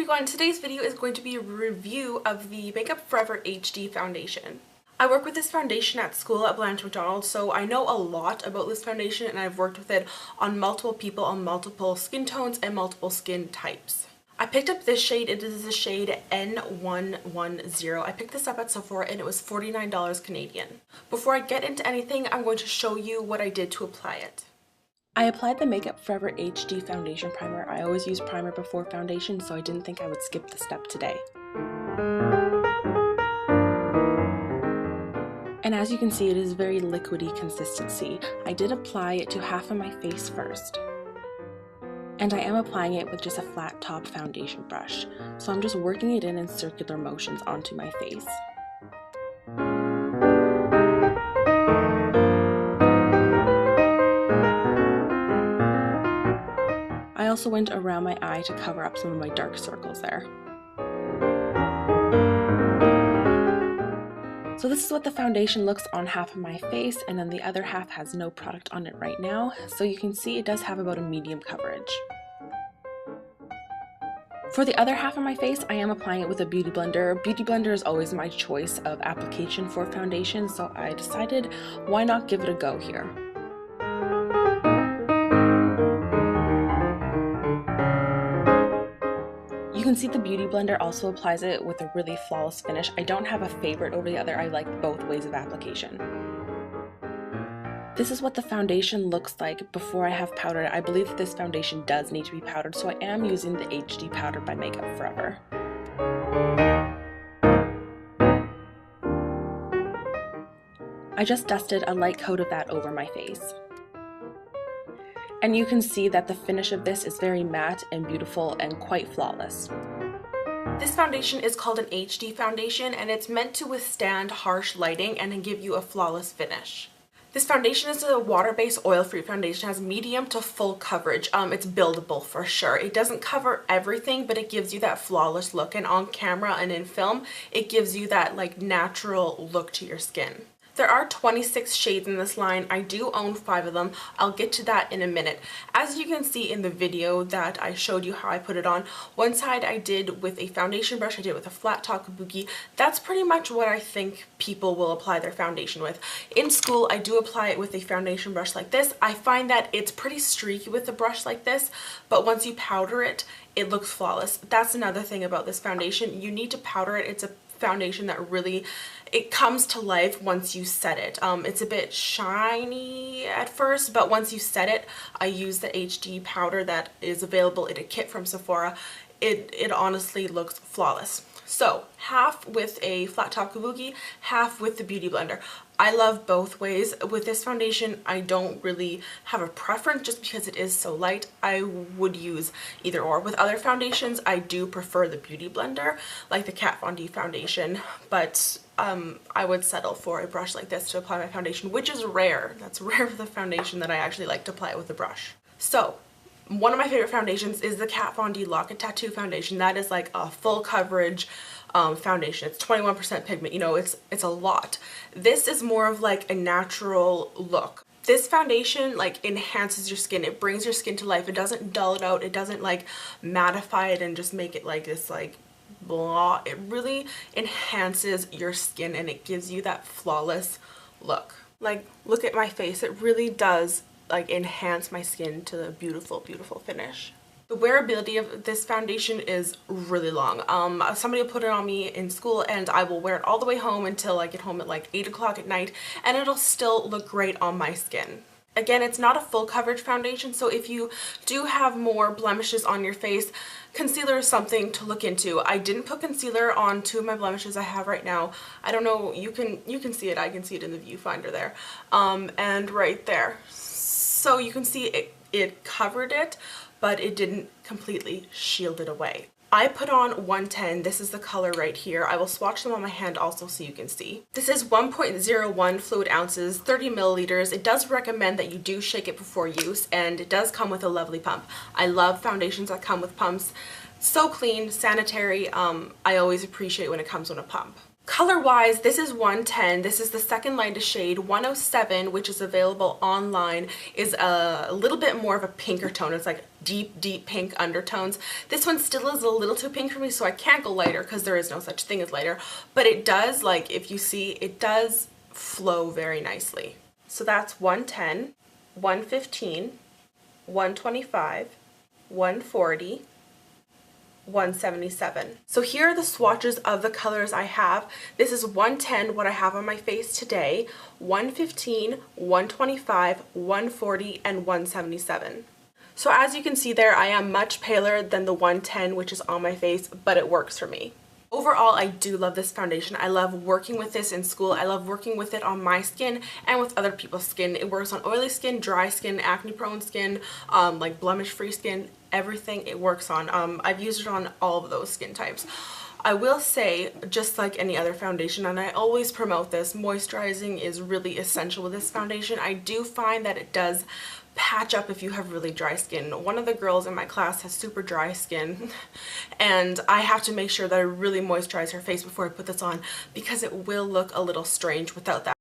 everyone, today's video is going to be a review of the Makeup Forever HD foundation. I work with this foundation at school at Blanche McDonald, so I know a lot about this foundation and I've worked with it on multiple people on multiple skin tones and multiple skin types. I picked up this shade. It is the shade N110. I picked this up at Sephora and it was $49 Canadian. Before I get into anything, I'm going to show you what I did to apply it. I applied the Makeup Forever HD foundation primer. I always use primer before foundation, so I didn't think I would skip the step today. And as you can see, it is very liquidy consistency. I did apply it to half of my face first. And I am applying it with just a flat top foundation brush. So I'm just working it in circular motions onto my face. I also went around my eye to cover up some of my dark circles there. So this is what the foundation looks on half of my face, and then the other half has no product on it right now. So you can see it does have about a medium coverage. For the other half of my face, I am applying it with a beauty blender. Beauty blender is always my choice of application for foundation, so I decided why not give it a go here. You can see the Beauty Blender also applies it with a really flawless finish. I don't have a favorite over the other. I like both ways of application. This is what the foundation looks like before I have powdered it. I believe that this foundation does need to be powdered, so I am using the HD powder by Makeup Forever. I just dusted a light coat of that over my face. And you can see that the finish of this is very matte and beautiful and quite flawless. This foundation is called an HD foundation and it's meant to withstand harsh lighting and give you a flawless finish. This foundation is a water-based oil-free foundation. It has medium to full coverage. It's buildable for sure. It doesn't cover everything, but it gives you that flawless look, and on camera and in film, it gives you that like natural look to your skin. There are 26 shades in this line. I do own 5 of them. I'll get to that in a minute. As you can see in the video that I showed you how I put it on, one side I did with a foundation brush, I did it with a flat top kabuki. That's pretty much what I think people will apply their foundation with. In school, I do apply it with a foundation brush like this. I find that it's pretty streaky with a brush like this, but once you powder it, it looks flawless. That's another thing about this foundation. You need to powder it. It's a foundation that really, it comes to life once you set it. It's a bit shiny at first, but once you set it, I use the HD powder that is available in a kit from Sephora. It honestly looks flawless. So half with a flat top kabuki, half with the Beauty Blender. I love both ways. With this foundation, I don't really have a preference just because it is so light. I would use either or. With other foundations, I do prefer the Beauty Blender, like the Kat Von D foundation, but I would settle for a brush like this to apply my foundation, which is rare. That's rare with a foundation that I actually like to apply it with a brush. So one of my favorite foundations is the Kat Von D Lock and Tattoo foundation. That is like a full coverage foundation. It's 21% pigment. You know, it's a lot. This is more of like a natural look. This foundation like enhances your skin. It brings your skin to life. It doesn't dull it out. It doesn't like mattify it and just make it like this like blah. It really enhances your skin and it gives you that flawless look. Like, look at my face. It really does like enhance my skin to the beautiful, beautiful finish. The wearability of this foundation is really long. Somebody will put it on me in school and I will wear it all the way home until I get home at like 8 o'clock at night, and it'll still look great on my skin. Again, it's not a full coverage foundation, so if you do have more blemishes on your face, concealer is something to look into. I didn't put concealer on 2 of my blemishes I have right now. I don't know, you can see it. I can see it in the viewfinder there, and right there. So you can see it covered it, but it didn't completely shield it away. I put on 110. This is the color right here. I will swatch them on my hand also so you can see. This is 1.01 fluid ounces, 30 milliliters. It does recommend that you do shake it before use, and it does come with a lovely pump. I love foundations that come with pumps. So clean, sanitary. I always appreciate when it comes with a pump. Color wise, this is 110. This is the second lightest shade. 107, which is available online, is a little bit more of a pinker tone. It's like deep pink undertones. This one still is a little too pink for me, so I can't go lighter because there is no such thing as lighter, but it does, like, if you see, it does flow very nicely. So that's 110, 115, 125, 140, 177. So here are the swatches of the colors I have. This is 110, what I have on my face today, 115, 125, 140, and 177. So as you can see there, I am much paler than the 110, which is on my face, but it works for me. Overall, I do love this foundation. I love working with this in school. I love working with it on my skin and with other people's skin. It works on oily skin, dry skin, acne prone skin, like blemish free skin, everything it works on. I've used it on all of those skin types. I will say, just like any other foundation, and I always promote this, moisturizing is really essential with this foundation. I do find that it does patch up if you have really dry skin. One of the girls in my class has super dry skin, and I have to make sure that I really moisturize her face before I put this on because it will look a little strange without that